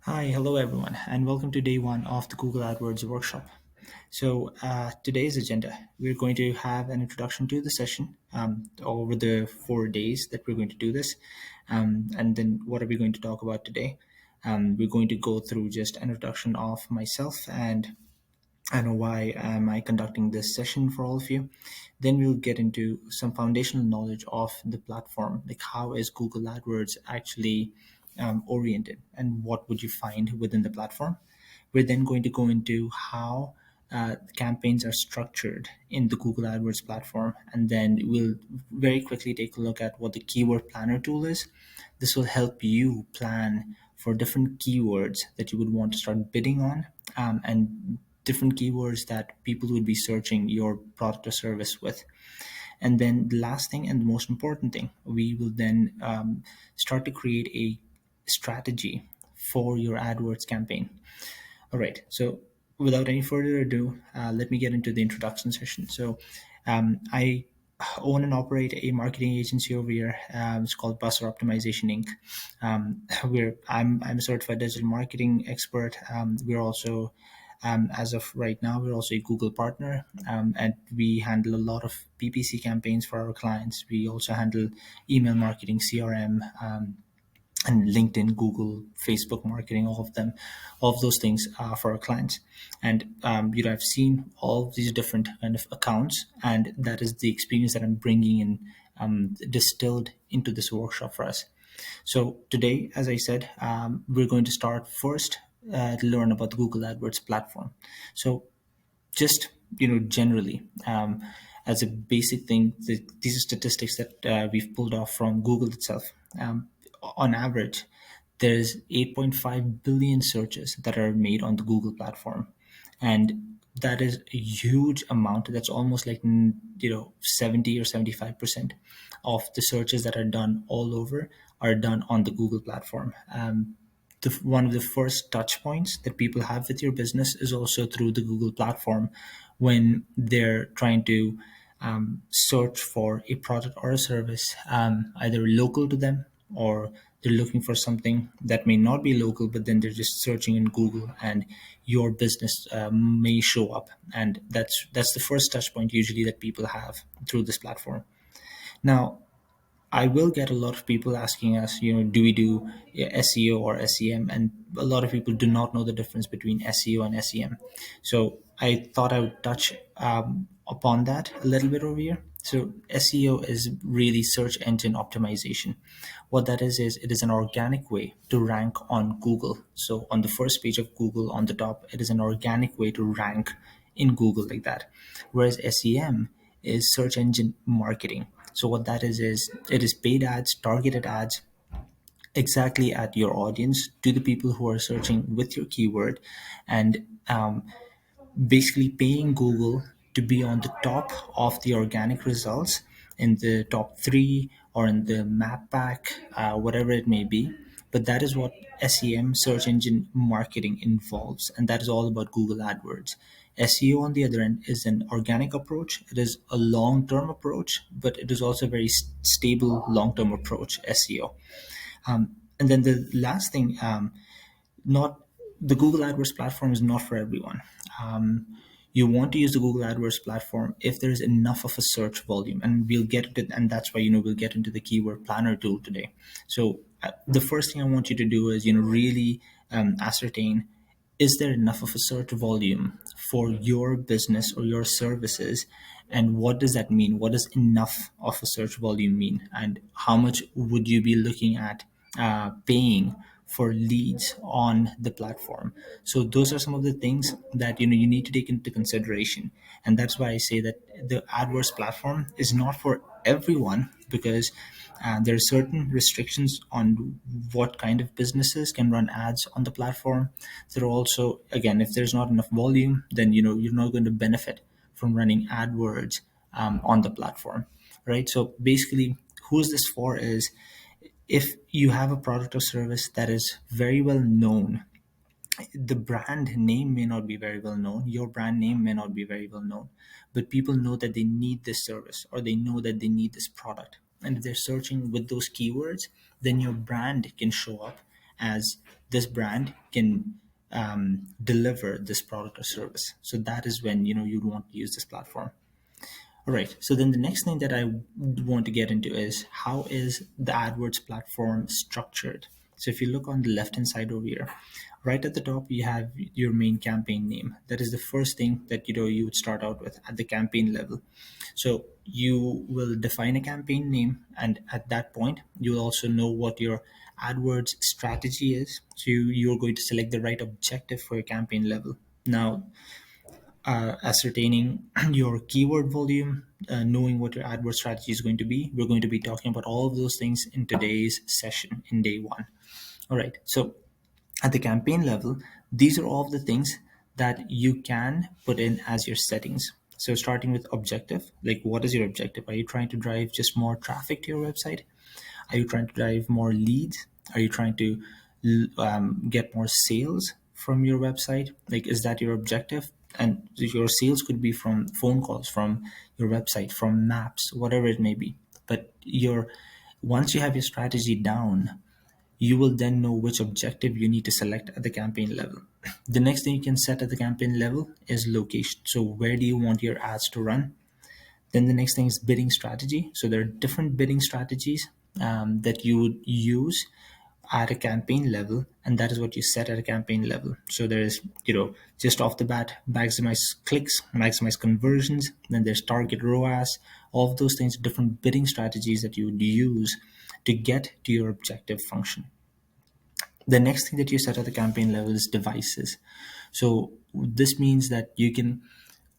Hi, hello everyone, and welcome to day one of the Google Adwords workshop. Today's agenda, we're going to have an introduction to the session over the 4 days that we're going to do this. And then, what are we going to talk about today? We're going to go through just an introduction of myself and I know why am I conducting this session for all of you. Then we'll get into some foundational knowledge of the platform, like how is Google AdWords actually oriented, and what would you find within the platform. We're then going to go into how campaigns are structured in the Google AdWords platform, and then we'll very quickly take a look at what the keyword planner tool is. This will help you plan for different keywords that you would want to start bidding on, and different keywords that people would be searching your product or service with. And then the last thing and the most important thing, we will then start to create a strategy for your AdWords campaign. All right. So without any further ado, let me get into the introduction session. I own and operate a marketing agency over here. It's called Basar Optimization Inc. I'm a certified digital marketing expert. We're also as of right now, we're also a Google partner, and we handle a lot of PPC campaigns for our clients. We also handle email marketing, CRM, and LinkedIn, Google, Facebook marketing, all of those things for our clients. And I've seen all of these different kind of accounts, and that is the experience that I'm bringing in, distilled into this workshop for us. So today, as I said, we're going to start first to learn about the Google AdWords platform. So just generally, as a basic thing, these are statistics that we've pulled off from Google itself. On average, there's 8.5 billion searches that are made on the Google platform, and that is a huge amount. That's almost like 70 or 75% of the searches that are done all over are done on the Google platform. One of the first touch points that people have with your business is also through the Google platform when they're trying to search for a product or a service, either local to them, or they're looking for something that may not be local, but then they're just searching in Google, and your business may show up, and that's the first touch point usually that people have through this platform. Now, I will get a lot of people asking us, do we do SEO or SEM? And a lot of people do not know the difference between SEO and SEM. So I thought I would touch upon that a little bit over here. So SEO is really search engine optimization. What that is it is an organic way to rank on Google. So on the first page of Google on the top, it is an organic way to rank in Google like that. Whereas SEM is search engine marketing. So what that is it is paid ads, targeted ads exactly at your audience, to the people who are searching with your keyword, and basically paying Google to be on the top of the organic results in the top three or in the map pack, whatever it may be. But that is what SEM, search engine marketing, involves, and that is all about Google AdWords. SEO, on the other end, is an organic approach. It is a long term approach, but it is also a very stable long term approach, SEO. And then the last thing, not the Google AdWords platform is not for everyone. You want to use the Google AdWords platform if there is enough of a search volume, and we'll get to, and that's why we'll get into the keyword planner tool today. So the first thing I want you to do is really ascertain, is there enough of a search volume for your business or your services, and what does that mean? What does enough of a search volume mean, and how much would you be looking at paying for leads on the platform? So those are some of the things that you need to take into consideration, and that's why I say that the AdWords platform is not for everyone, because there are certain restrictions on what kind of businesses can run ads on the platform. There are also, again, if there's not enough volume, then you're not going to benefit from running AdWords on the platform, right? So basically, who is this for? Is if you have a product or service that is very well known, the brand name may not be very well known, your brand name may not be very well known, but people know that they need this service, or they know that they need this product. And if they're searching with those keywords, then your brand can show up, as this brand can deliver this product or service. So that is when you'd want to use this platform. All right. So then the next thing that I want to get into is how is the AdWords platform structured? So if you look on the left hand side over here, right at the top you have your main campaign name. That is the first thing that you would start out with at the campaign level. So you will define a campaign name, and at that point you will also know what your AdWords strategy is. So you're going to select the right objective for your campaign level. Now, ascertaining your keyword volume, knowing what your AdWords strategy is going to be. We're going to be talking about all of those things in today's session in day one. All right. So at the campaign level, these are all of the things that you can put in as your settings. So starting with objective, like what is your objective? Are you trying to drive just more traffic to your website? Are you trying to drive more leads? Are you trying to get more sales from your website? Like, is that your objective? And your sales could be from phone calls, from your website, from maps, whatever it may be. But once you have your strategy down, you will then know which objective you need to select at the campaign level. The next thing you can set at the campaign level is location. So where do you want your ads to run? Then the next thing is bidding strategy. So there are different bidding strategies that you would use at a campaign level, and that is what you set at a campaign level. So there is, just off the bat, maximize clicks, maximize conversions. Then there's target ROAS. All of those things, different bidding strategies that you would use to get to your objective function. The next thing that you set at the campaign level is devices. So this means that you can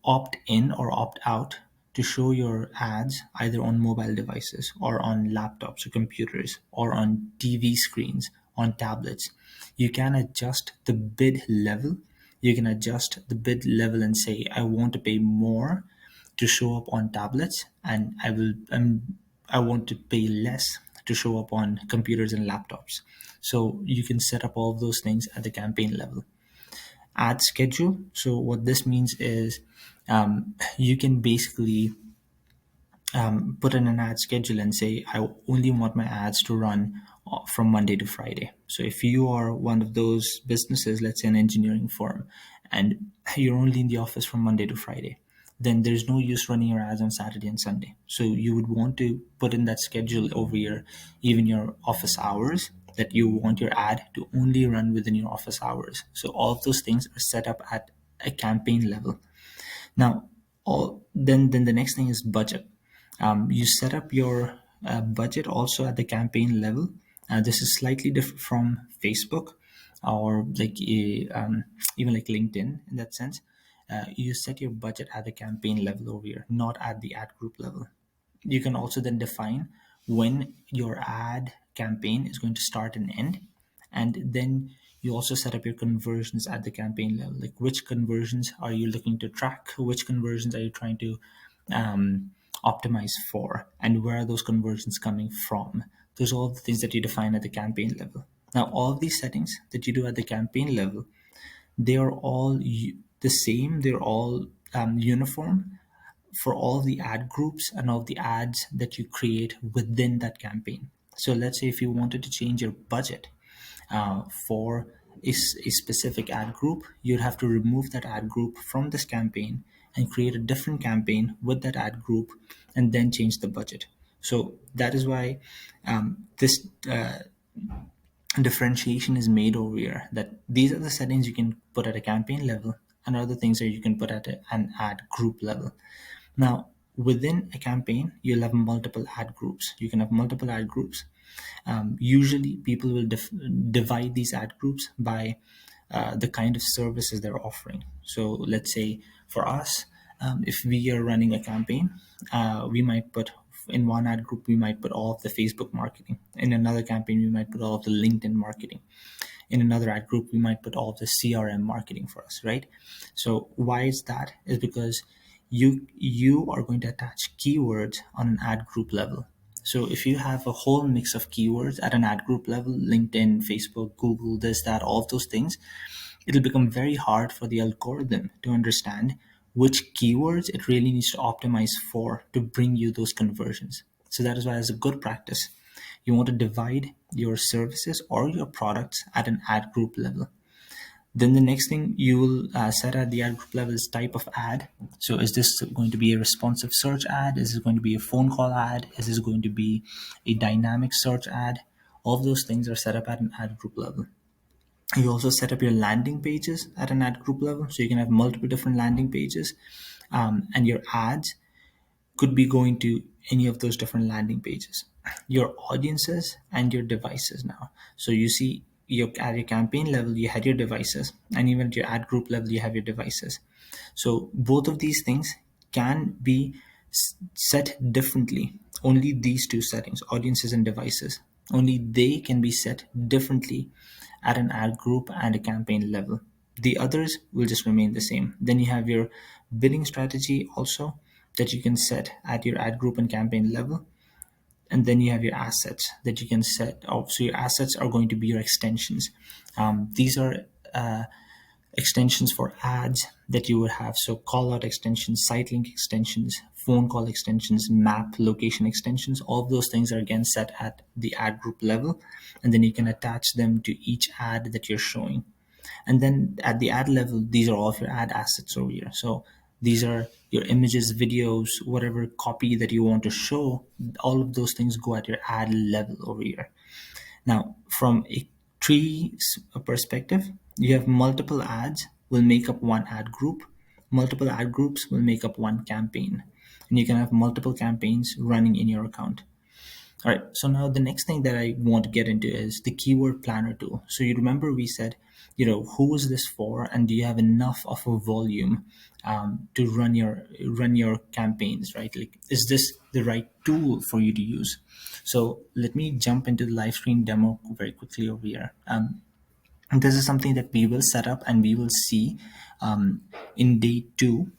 opt in or opt out to show your ads either on mobile devices or on laptops or computers or on TV screens, on tablets. You can adjust the bid level. You can adjust the bid level and say, I want to pay more to show up on tablets, and I want to pay less to show up on computers and laptops. So you can set up all of those things at the campaign level. Ad schedule. So what this means is you can basically put in an ad schedule and say, I only want my ads to run from Monday to Friday. So if you are one of those businesses, let's say an engineering firm, and you're only in the office from Monday to Friday, then there's no use running your ads on Saturday and Sunday. So you would want to put in that schedule over your, even your office hours, that you want your ad to only run within your office hours. So all of those things are set up at a campaign level. Now, then the next thing is budget. You set up your budget also at the campaign level. This is slightly different from Facebook or even like LinkedIn in that sense. You set your budget at the campaign level over here, not at the ad group level. You can also then define when your ad campaign is going to start and end, and then you also set up your conversions at the campaign level. Like, which conversions are you looking to track? Which conversions are you trying to optimize for, and where are those conversions coming from? Those are all the things that you define at the campaign level. Now, all of these settings that you do at the campaign level, they are all the same. They're all uniform for all the ad groups and all the ads that you create within that campaign. So let's say if you wanted to change your budget for a specific ad group, you'd have to remove that ad group from this campaign and create a different campaign with that ad group and then change the budget. So that is why this differentiation is made over here, that these are the settings you can put at a campaign level and other things that you can put at an ad group level. Now, within a campaign, you'll have multiple ad groups. You can have multiple ad groups. Usually, people will divide these ad groups by the kind of services they're offering. So, let's say for us, if we are running a campaign, we might put in one ad group, we might put all of the Facebook marketing. In another campaign, we might put all of the LinkedIn marketing. In another ad group, we might put all of the CRM marketing for us, right? So why is that? Is because you are going to attach keywords on an ad group level. So if you have a whole mix of keywords at an ad group level, LinkedIn, Facebook, Google, this, that, all of those things, it'll become very hard for the algorithm to understand which keywords it really needs to optimize for to bring you those conversions. So that is why, as a good practice, You want to divide your services or your products at an ad group level. Then the next thing you will set at the ad group level is type of ad. So is this going to be a responsive search ad? Is it going to be a phone call ad? Is this going to be a dynamic search ad? All of those things are set up at an ad group level. You also set up your landing pages at an ad group level. So you can have multiple different landing pages, and your ads could be going to any of those different landing pages, your audiences and your devices now. So you see, at your campaign level you had your devices, and even at your ad group level you have your devices. So both of these things can be set differently. Only these two settings, audiences and devices, only they can be set differently at an ad group and a campaign level. The others will just remain the same. Then you have your bidding strategy also that you can set at your ad group and campaign level. And then you have your assets that you can set. So your assets are going to be your extensions. These are extensions for ads that you would have. So call out extensions, site link extensions, phone call extensions, map location extensions. All of those things are again set at the ad group level. And then you can attach them to each ad that you're showing. And then at the ad level, these are all of your ad assets over here. So these are your images, videos, whatever copy that you want to show. All of those things go at your ad level over here. Now, from a tree perspective, you have multiple ads will make up one ad group. Multiple ad groups will make up one campaign. And you can have multiple campaigns running in your account. All right, so now the next thing that I want to get into is the keyword planner tool. So you remember we said, who is this for, and do you have enough of a volume to run your campaigns, right? Like, is this the right tool for you to use? So let me jump into the live screen demo very quickly over here. And this is something that we will set up and we will see in day 2.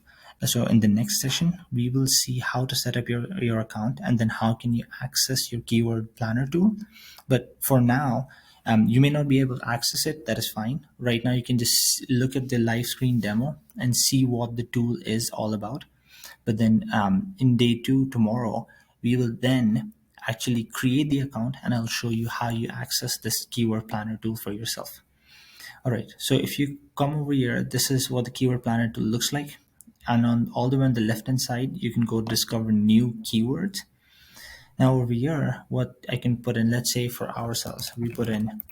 So in the next session, we will see how to set up your account, and then how can you access your keyword planner tool. But for now, you may not be able to access it. That is fine. Right now, you can just look at the live screen demo and see what the tool is all about. But then in day 2 tomorrow, we will then actually create the account, and I'll show you how you access this keyword planner tool for yourself. All right, so if you come over here, this is what the keyword planner tool looks like. And on all the way on the left hand side, you can go discover new keywords. Now over here, what I can put in, let's say for ourselves, we put in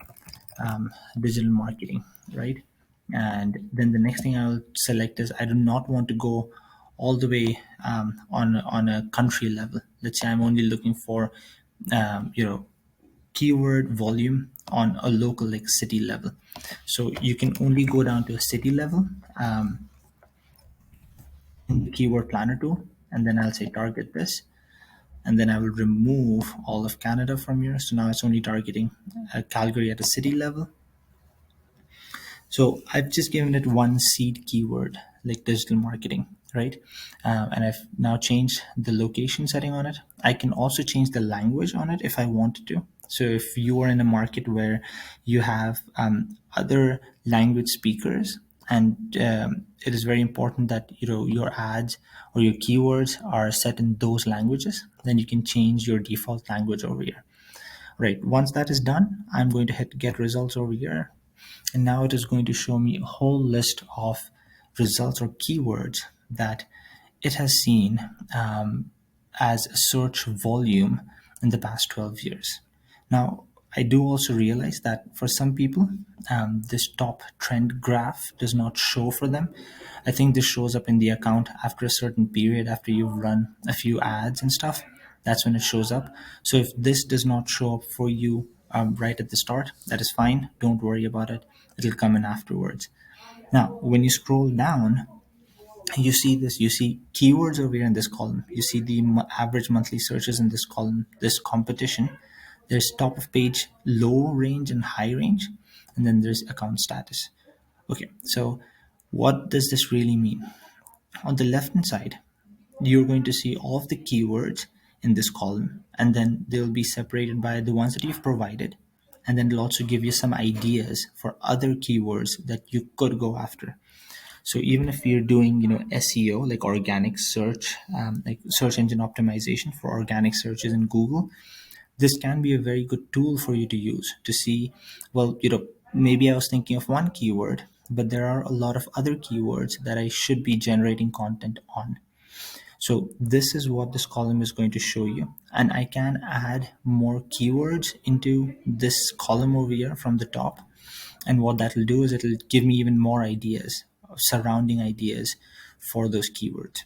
digital marketing, right? And then the next thing I'll select is I do not want to go all the way on a country level. Let's say I'm only looking for keyword volume on a local, like city level. So you can only go down to a city level in the keyword planner tool, and then I'll say target this, and then I will remove all of Canada from here. So now it's only targeting Calgary at a city level. So I've just given it one seed keyword, like digital marketing, right? And I've now changed the location setting on it. I can also change the language on it if I wanted to. So if you are in a market where you have other language speakers, and it is very important that your ads or your keywords are set in those languages, then you can change your default language over here. Right. Once that is done, I'm going to hit get results over here. And now it is going to show me a whole list of results or keywords that it has seen as a search volume in the past 12 years. Now, I do also realize that for some people, this top trend graph does not show for them. I think this shows up in the account after a certain period, after you've run a few ads and stuff. That's when it shows up. So if this does not show up for you right at the start, that is fine. Don't worry about it. It'll come in afterwards. Now, when you scroll down, you see this. You see keywords over here in this column. You see the average monthly searches in this column, this competition. There's top of page, low range and high range, and then there's account status. Okay, so what does this really mean? On the left hand side, you're going to see all of the keywords in this column, and then they'll be separated by the ones that you've provided, and then it'll also give you some ideas for other keywords that you could go after. So even if you're doing SEO, like organic search, like search engine optimization for organic searches in Google, this can be a very good tool for you to use to see, well, maybe I was thinking of one keyword, but there are a lot of other keywords that I should be generating content on. So this is what this column is going to show you. And I can add more keywords into this column over here from the top. And what that will do is it'll give me even more ideas, surrounding ideas for those keywords.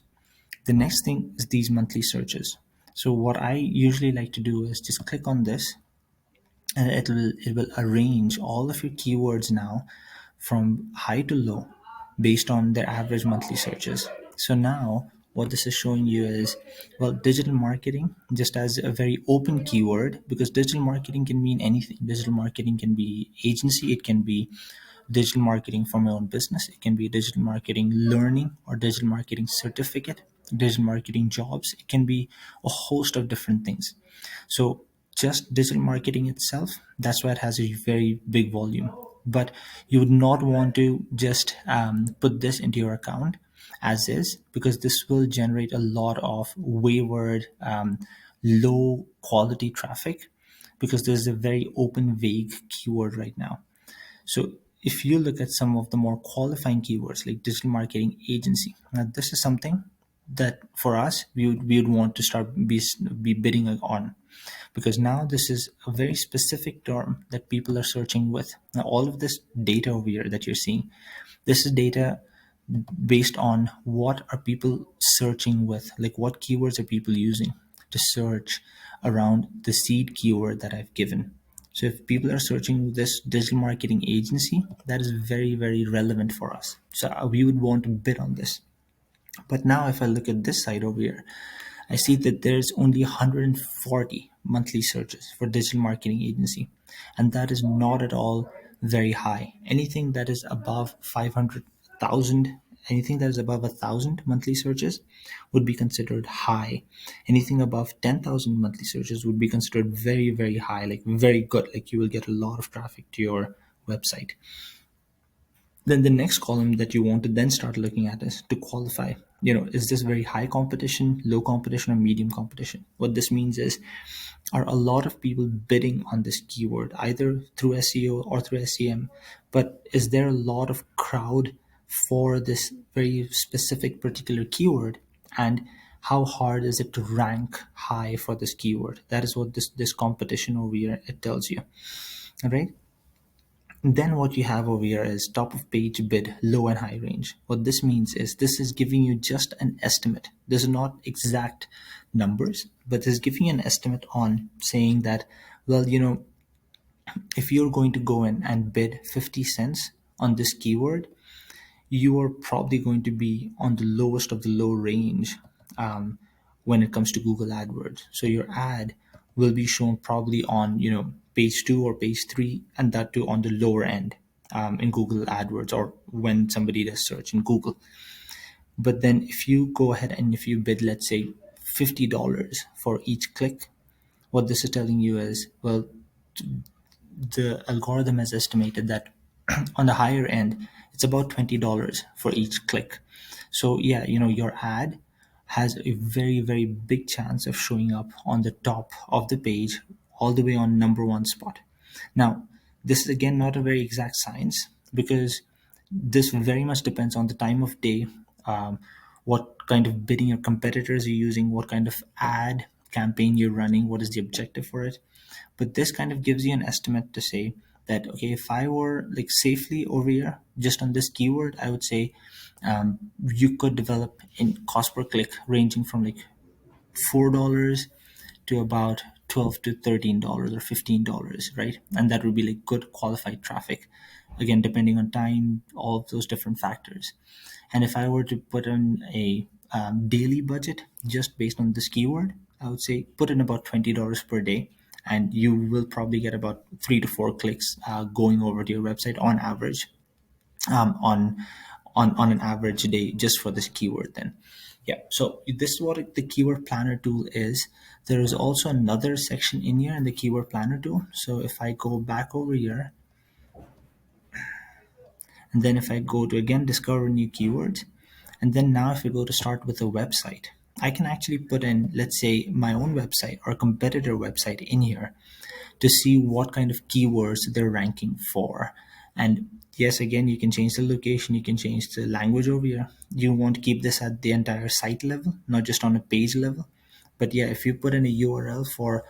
The next thing is these monthly searches. So what I usually like to do is just click on this, and it will arrange all of your keywords now from high to low based on their average monthly searches. So now what this is showing you is, well, digital marketing just as a very open keyword, because digital marketing can mean anything. Digital marketing can be agency, it can be digital marketing for my own business, it can be digital marketing learning or digital marketing certificate, digital marketing jobs, it can be a host of different things. So just digital marketing itself, that's why it has a very big volume. But you would not want to just put this into your account as is, because this will generate a lot of wayward, low quality traffic, because there's a very open, vague keyword right now. So if you look at some of the more qualifying keywords like digital marketing agency, now this is something that for us we would want to start be bidding on, because now this is a very specific term that people are searching with. Now all of this data over here that you're seeing, this is data based on what are people searching with, like what keywords are people using to search around the seed keyword that I've given. So if people are searching this digital marketing agency, that is very, very relevant for us. So we would want to bid on this. But now if I look at this side over here, I see that there's only 140 monthly searches for digital marketing agency. And that is not at all very high. Anything that is above 500,000, anything that is above 1,000 monthly searches would be considered high. Anything above 10,000 monthly searches would be considered very, very high, like very good. Like you will get a lot of traffic to your website. Then the next column that you want to then start looking at is to qualify. Is this very high competition, low competition, or medium competition? What this means is, are a lot of people bidding on this keyword either through SEO or through SEM? But is there a lot of crowd for this very specific particular keyword? And how hard is it to rank high for this keyword? That is what this competition over here, it tells you. All right. Then what you have over here is top of page bid, low and high range. What this means is this is giving you just an estimate. This is not exact numbers, but this is giving you an estimate on saying that, well, if you're going to go in and bid 50 cents on this keyword, you are probably going to be on the lowest of the low range when it comes to Google AdWords. So your ad will be shown probably on page 2 or page 3, and that too on the lower end in Google AdWords, or when somebody does search in Google. But then if you go ahead and if you bid, let's say $50 for each click, what this is telling you is, well, the algorithm has estimated that on the higher end, it's about $20 for each click. So yeah, your ad has a very, very big chance of showing up on the top of the page, all the way on number one spot. Now, this is again not a very exact science, because this very much depends on the time of day, what kind of bidding your competitors are using, what kind of ad campaign you're running, what is the objective for it. But this kind of gives you an estimate to say that, okay, if I were like safely over here just on this keyword, I would say you could develop in cost per click ranging from like $4 to about 12 to $13 or $15, right? And that would be like good qualified traffic, again depending on time, all of those different factors. And if I were to put in a daily budget just based on this keyword, I would say put in about $20 per day, and you will probably get about 3 to 4 clicks going over to your website on average, on an average day just for this keyword. Then yeah, so this is what the keyword planner tool is. There is also another section in here in the keyword planner tool. So if I go back over here, and then if I go to again discover new keywords, and then now if we go to start with a website, I can actually put in, let's say, my own website or competitor website in here to see what kind of keywords they're ranking for. And yes, again, you can change the location, you can change the language over here. You want to keep this at the entire site level, not just on a page level. But yeah, if you put in a URL for,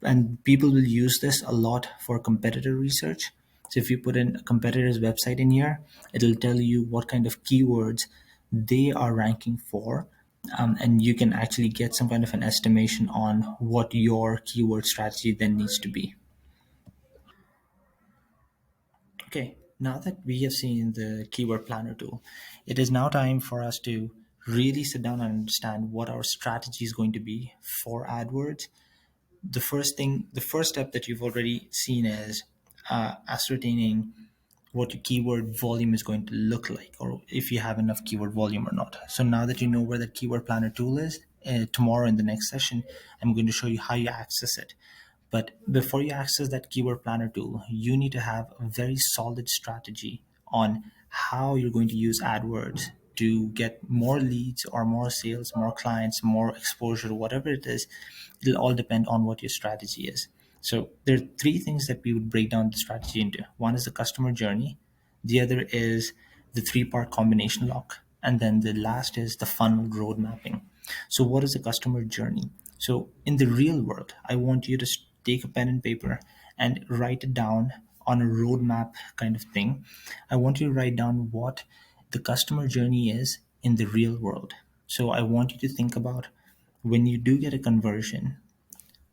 and people will use this a lot for competitor research. So if you put in a competitor's website in here, it'll tell you what kind of keywords they are ranking for. And you can actually get some kind of an estimation on what your keyword strategy then needs to be. Okay, now that we have seen the keyword planner tool, it is now time for us to really sit down and understand what our strategy is going to be for AdWords. The first step that you've already seen is ascertaining what your keyword volume is going to look like, or if you have enough keyword volume or not. So now that you know where the keyword planner tool is, tomorrow in the next session, I'm going to show you how you access it. But before you access that keyword planner tool, you need to have a very solid strategy on how you're going to use AdWords to get more leads or more sales, more clients, more exposure, whatever it is. It'll all depend on what your strategy is. So there are three things that we would break down the strategy into. One is the customer journey, the other is the three-part combination lock, and then the last is the funnel road mapping. So what is the customer journey? So in the real world, I want you to take a pen and paper and write it down on a roadmap kind of thing. I want you to write down what the customer journey is in the real world. So I want you to think about when you do get a conversion,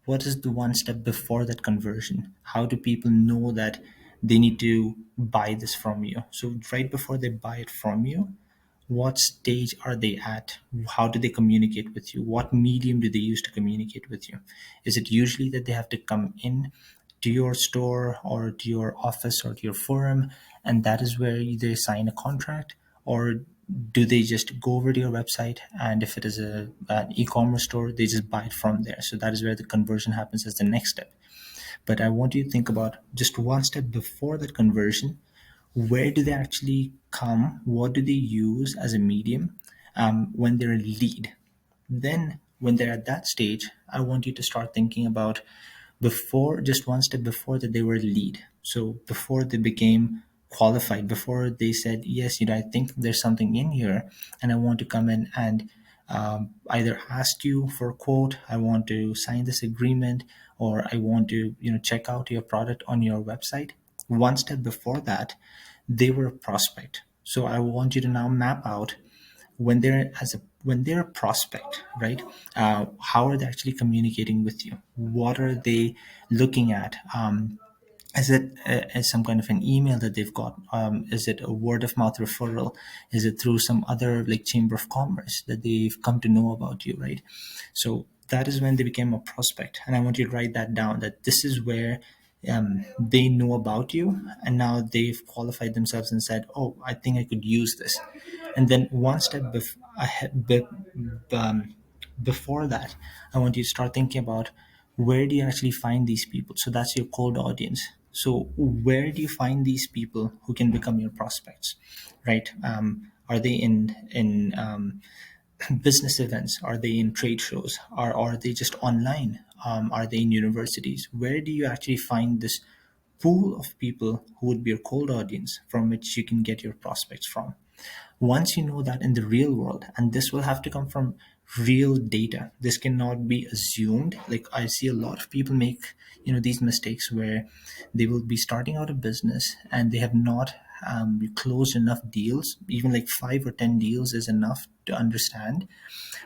what is the one step before that conversion? How do people know that they need to buy this from you? So right before they buy it from you, what stage are they at? How do they communicate with you? What medium do they use to communicate with you? Is it usually that they have to come in to your store or to your office or to your forum, and that is where they sign a contract? Or do they just go over to your website, and if it is an e-commerce store, they just buy it from there? So that is where the conversion happens as the next step. But I want you to think about just one step before that conversion. Where do they actually come? What do they use as a medium when they're a lead? Then, when they're at that stage, I want you to start thinking about before, just one step before that they were a lead. So before they became qualified, before they said, yes, I think there's something in here, and I want to come in and either ask you for a quote, I want to sign this agreement, or I want to, check out your product on your website. One step before that, they were a prospect. So I want you to now map out when they're a prospect, right? How are they actually communicating with you? What are they looking at? Is it as some kind of an email that they've got? Is it a word of mouth referral? Is it through some other like chamber of commerce that they've come to know about you, right? So that is when they became a prospect, and I want you to write that down. That this is where they know about you, and now they've qualified themselves and said, "Oh, I think I could use this." And then one step um, before that, I want you to start thinking about where do you actually find these people. So that's your cold audience. So where do you find these people who can become your prospects, right? Are they in business events? Are they in trade shows? Are they just online? Are they in universities? Where do you actually find this pool of people who would be your cold audience from which you can get your prospects from? Once you know that in the real world, and this will have to come from real data, this cannot be assumed. Like I see a lot of people make these mistakes where they will be starting out a business and they have not closed enough deals. Even like 5 or 10 deals is enough to understand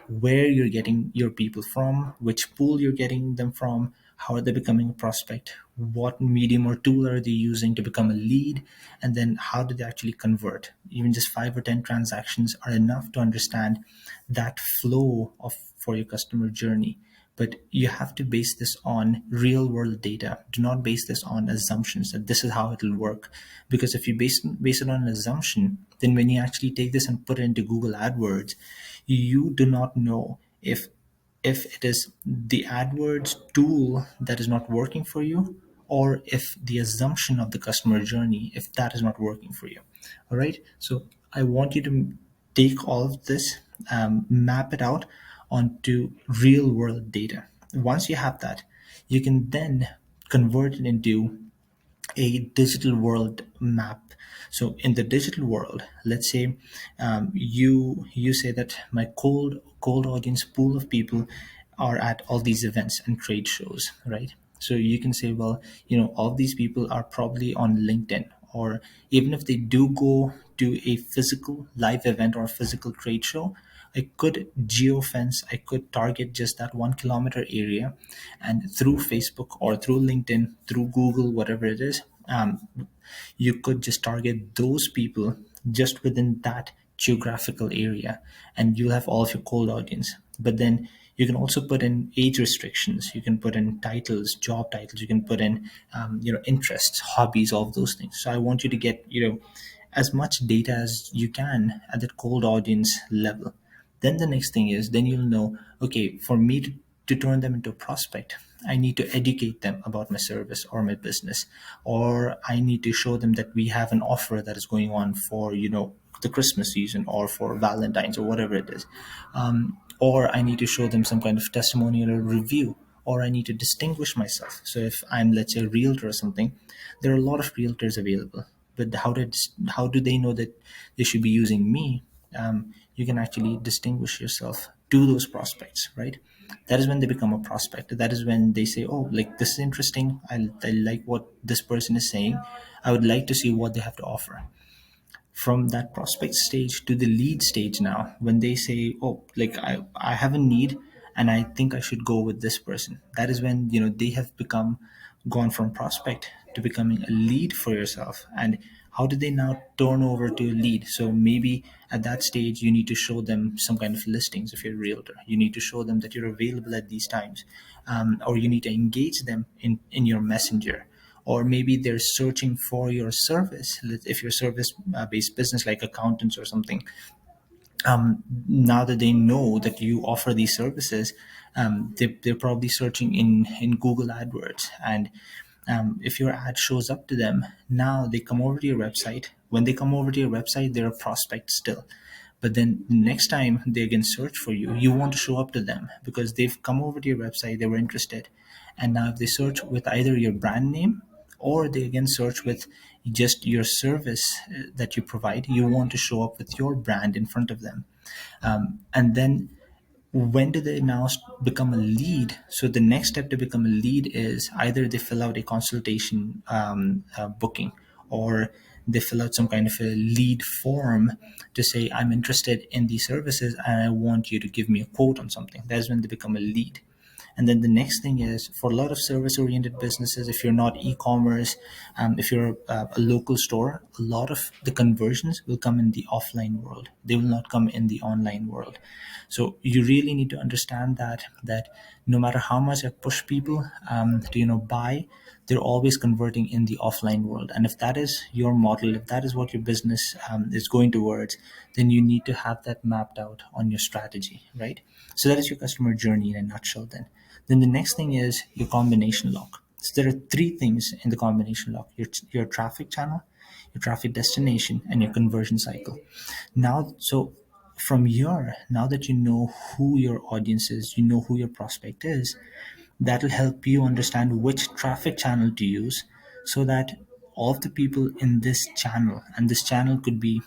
where you're getting your people from, which pool you're getting them from, how are they becoming a prospect, what medium or tool are they using to become a lead, and then how do they actually convert. Even just 5 or 10 transactions are enough to understand that flow of for your customer journey. But you have to base this on real world data. Do not base this on assumptions that this is how it will work. Because if you base it on an assumption, then when you actually take this and put it into Google AdWords, you do not know if it is the AdWords tool that is not working for you, or if the assumption of the customer journey, if that is not working for you. All right. So I want you to take all of this, map it out onto real world data. Once you have that, you can then convert it into a digital world map. So in the digital world, let's say you say that my cold audience pool of people are at all these events and trade shows, right? So you can say, well, all these people are probably on LinkedIn, or even if they do go to a physical live event or a physical trade show, I could geofence, I could target just that 1 kilometer area, and through Facebook or through LinkedIn, through Google, whatever it is, you could just target those people just within that geographical area, and you'll have all of your cold audience. But then you can also put in age restrictions, you can put in titles, job titles, you can put in interests, hobbies, all of those things. So I want you to get as much data as you can at that cold audience level. Then the next thing is, then you'll know, okay, for me to turn them into a prospect, I need to educate them about my service or my business, or I need to show them that we have an offer that is going on for, the Christmas season or for Valentine's or whatever it is. Or I need to show them some kind of testimonial or review, or I need to distinguish myself. So if I'm, let's say, a realtor or something, there are a lot of realtors available, but how do they know that they should be using me? You can actually distinguish yourself to those prospects, right? That is when they become a prospect. That is when they say, oh, like, this is interesting, I like what this person is saying, I would like to see what they have to offer. From that prospect stage to the lead stage, now when they say, oh, like, I have a need and I think I should go with this person, that is when they have gone from prospect to becoming a lead for yourself. And how do they now turn over to a lead? So maybe at that stage you need to show them some kind of listings. If you're a realtor, you need to show them that you're available at these times, or you need to engage them in your messenger. Or maybe they're searching for your service. If you're a service based business like accountants or something, now that they know that you offer these services, they're probably searching in Google Adwords. And if your ad shows up to them, now they come over to your website. When they come over to your website, they're a prospect still. But then next time they again search for you, you want to show up to them because they've come over to your website, they were interested. And now if they search with either your brand name, or they again search with just your service that you provide, you want to show up with your brand in front of them. And then when do they now become a lead? So the next step to become a lead is either they fill out a consultation booking, or they fill out some kind of a lead form to say, I'm interested in these services and I want you to give me a quote on something. That's when they become a lead. And then the next thing is, for a lot of service oriented businesses, if you're not e-commerce, if you're a local store, a lot of the conversions will come in the offline world. They will not come in the online world. So you really need to understand that no matter how much I push people to buy, they're always converting in the offline world. And if that is your model, if that is what your business is going towards, then you need to have that mapped out on your strategy, right? So that is your customer journey in a nutshell. Then the next thing is your combination lock. So there are three things in the combination lock: your traffic channel, your traffic destination, and your conversion cycle. Now, so from here, now that you know who your audience is, you know who your prospect is, that will help you understand which traffic channel to use, so that all of the people in this channel, and this channel could be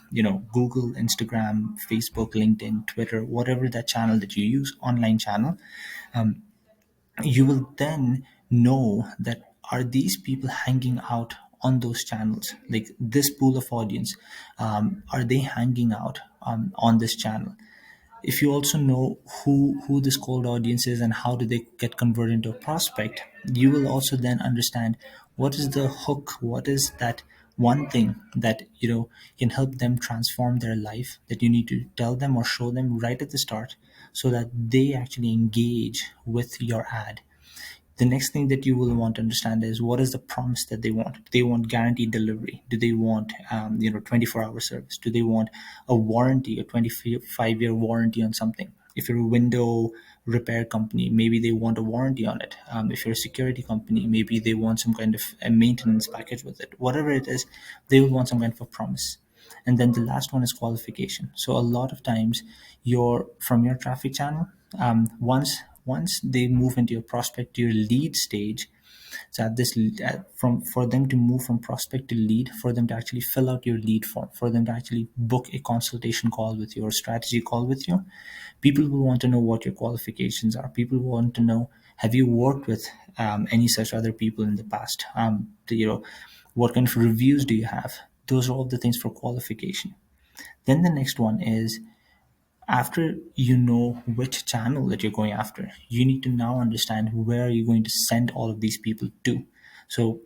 Google, Instagram, Facebook, LinkedIn, Twitter, whatever that channel that you use, online channel, you will then know that, are these people hanging out on those channels, like this pool of audience, are they hanging out on this channel? If you also know who this cold audience is and how do they get converted into a prospect, you will also then understand what is the hook, what is that one thing that can help them transform their life, that you need to tell them or show them right at the start, so that they actually engage with your ad. The next thing that you will want to understand is, what is the promise that they want. Do they want guaranteed delivery? Do they want 24-hour service? Do they want a warranty, a 25-year warranty on something? If you're a window repair company, maybe they want a warranty on it. If you're a security company, maybe they want some kind of a maintenance package with it. Whatever it is, they will want some kind of a promise. And then the last one is qualification. So a lot of times, from your traffic channel, Once they move into your prospect to your lead stage, so at this from for them to move from prospect to lead, for them to actually fill out your lead form, for them to actually book a consultation call with you or strategy call with you, people will want to know what your qualifications are. People will want to know, have you worked with any such other people in the past? What kind of reviews do you have? Those are all the things for qualification. Then the next one is, after you know which channel that you're going after, you need to now understand where you're going to send all of these people to. So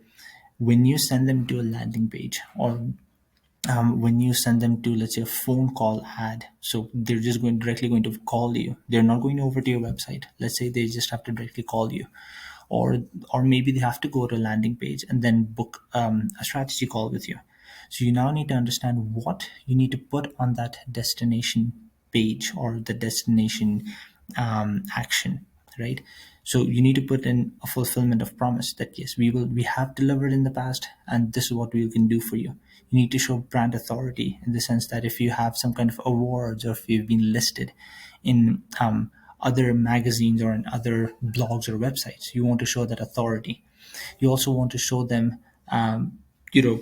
when you send them to a landing page, or when you send them to, let's say, a phone call ad, so they're just going directly going to call you, they're not going over to your website. Let's say they just have to directly call you, or maybe they have to go to a landing page and then book a strategy call with you. So you now need to understand what you need to put on that destination page or the destination action, right? So you need to put in a fulfillment of promise that yes, we have delivered in the past, and this is what we can do for you. You need to show brand authority in the sense that if you have some kind of awards, or if you've been listed in other magazines or in other blogs or websites, you want to show that authority. You also want to show them, you know,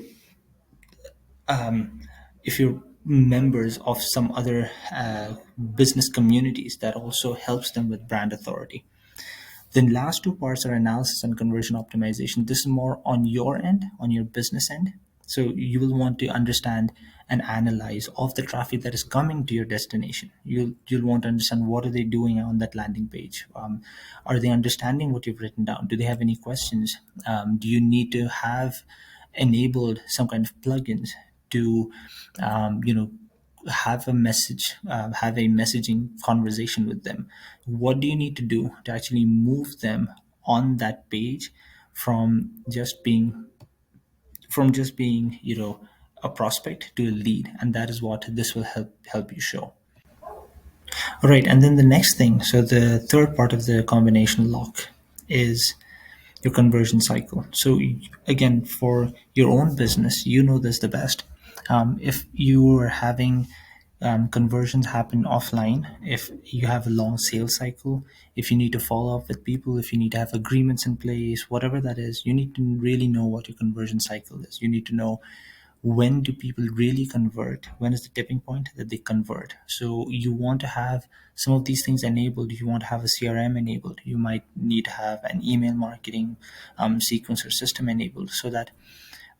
if you're members of some other business communities, that also helps them with brand authority. The last two parts are analysis and conversion optimization. This is more on your end, on your business end. So you will want to understand and analyze of the traffic that is coming to your destination. You'll want to understand, what are they doing on that landing page? Are they understanding what you've written down? Do they have any questions? Do you need to have enabled some kind of plugins to, you know, have a messaging conversation with them? What do you need to do to actually move them on that page from just being, a prospect to a lead? And that is what this will help you show. Right, and then the next thing, so the third part of the combination lock is your conversion cycle. So again, for your own business, you know this the best. If you are having conversions happen offline, if you have a long sales cycle, if you need to follow up with people, if you need to have agreements in place, whatever that is, you need to really know what your conversion cycle is. You need to know, when do people really convert? When is the tipping point that they convert? So you want to have some of these things enabled. You want to have a CRM enabled. You might need to have an email marketing sequence or system enabled, so that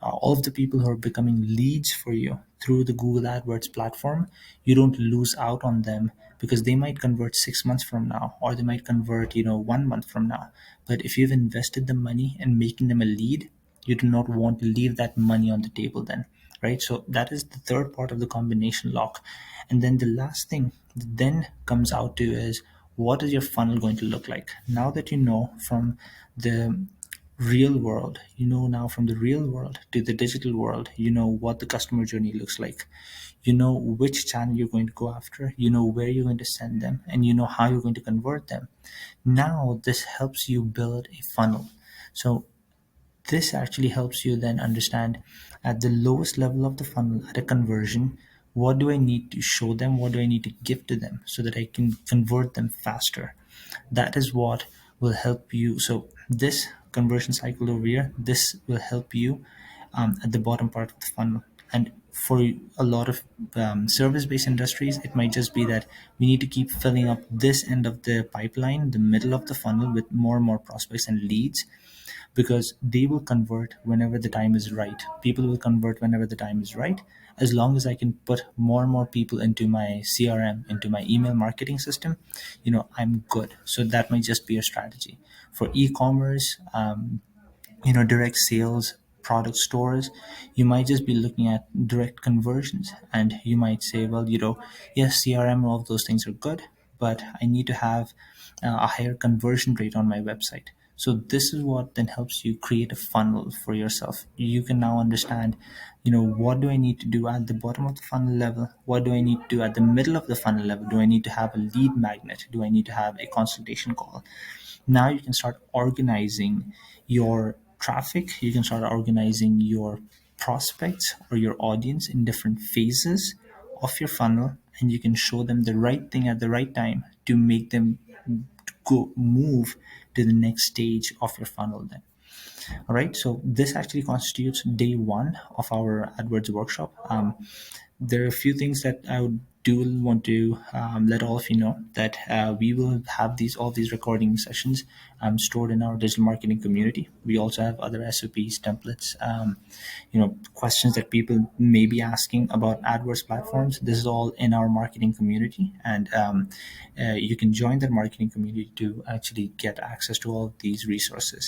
all of the people who are becoming leads for you through the Google AdWords platform, you don't lose out on them, because they might convert 6 months from now, or they might convert, 1 month from now. But if you've invested the money in making them a lead, you do not want to leave that money on the table then, right? So that is the third part of the combination lock. And then the last thing that then comes out to is, what is your funnel going to look like? Now that you know from the real world, now from the real world to the digital world, you know what the customer journey looks like. You know which channel you're going to go after, you know where you're going to send them, and you know how you're going to convert them. Now this helps you build a funnel. So this actually helps you then understand, at the lowest level of the funnel, at a conversion, what do I need to show them? What do I need to give to them so that I can convert them faster? That is what will help you. So this conversion cycle over here, this will help you at the bottom part of the funnel. And for a lot of service-based industries, it might just be that we need to keep filling up this end of the pipeline, the middle of the funnel, with more and more prospects and leads, because they will convert whenever the time is right. People will convert whenever the time is right. As long as I can put more and more people into my CRM, into my email marketing system, I'm good. So that might just be a strategy. For e-commerce, direct sales, product stores, you might just be looking at direct conversions, and you might say, well, yes, CRM, all of those things are good, but I need to have a higher conversion rate on my website. So this is what then helps you create a funnel for yourself. You can now understand, what do I need to do at the bottom of the funnel level? What do I need to do at the middle of the funnel level? Do I need to have a lead magnet? Do I need to have a consultation call? Now you can start organizing your traffic. You can start organizing your prospects or your audience in different phases of your funnel, and you can show them the right thing at the right time to make them go move to the next stage of your funnel then. All right, so this actually constitutes day one of our AdWords workshop. There are a few things that I would do want to let all of you know, that we will have these all these recording sessions stored in our digital marketing community. We also have other SOPs, templates, questions that people may be asking about AdWords platforms. This is all in our marketing community, and you can join the marketing community to actually get access to all of these resources.